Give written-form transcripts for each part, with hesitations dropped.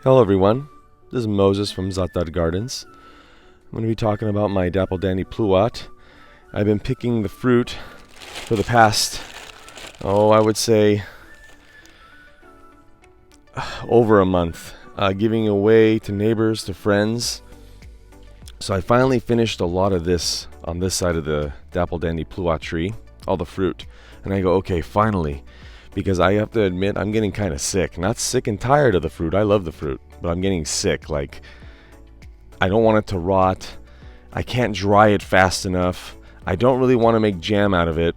Hello everyone, this is Moses from Zaatar Gardens. I'm going to be talking about my Dapple Pluot. I've been picking the fruit for the past, I would say over a month, giving away to neighbors, to friends. So I finally finished a lot of this on this side of the Dapple Pluot tree, all the fruit. And I go, okay, finally. Because I have to admit, I'm getting kind of sick. Not sick and tired of the fruit. I love the fruit. But I'm getting sick. Like, I don't want it to rot. I can't dry it fast enough. I don't really want to make jam out of it.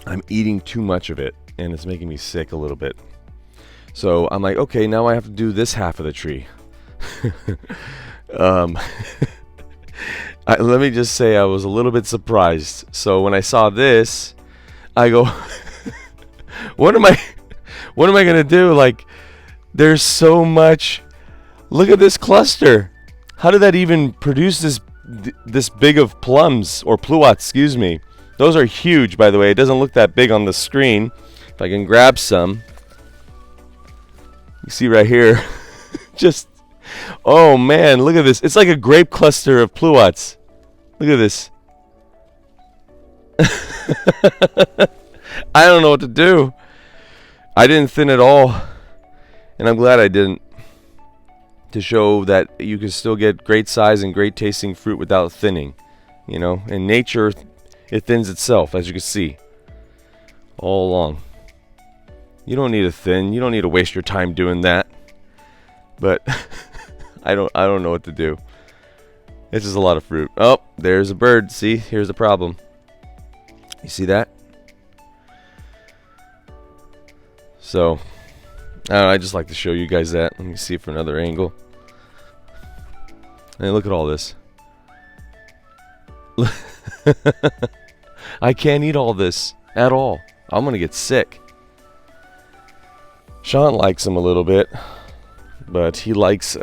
I'm eating too much of it. And it's making me sick a little bit. So I'm like, okay, now I have to do this half of the tree. Let me just say I was a little bit surprised. So when I saw this, I go... What am I gonna do? Like, there's so much. Look at this cluster. How did that even produce this big of plums or pluots? Excuse me. Those are huge, by the way. It doesn't look that big on the screen. If I can grab some, you see right here. Just, oh man, look at this. It's like a grape cluster of pluots. Look at this. I don't know what to do. I didn't thin at all, and I'm glad I didn't, to show that you can still get great size and great tasting fruit without thinning. You know, in nature, it thins itself, as you can see, all along. You don't need to thin. You don't need to waste your time doing that. But I don't know what to do. It's just a lot of fruit. Oh, there's a bird. See, here's the problem. You see that? So, I don't know, I just like to show you guys that. Let me see it from another angle. And look at all this. I can't eat all this at all. I'm going to get sick. Sean likes them a little bit, but he likes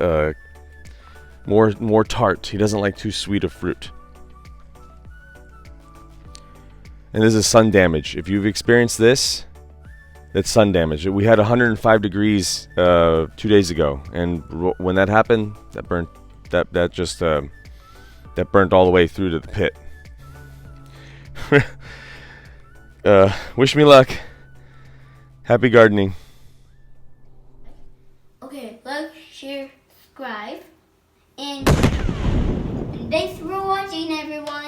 more tart. He doesn't like too sweet of fruit. And this is sun damage. If you've experienced this, that's sun damage. We had 105 degrees 2 days ago, and when that happened, that burnt. That burnt all the way through to the pit. Wish me luck. Happy gardening. Okay, like, share, subscribe, and thanks for watching, everyone.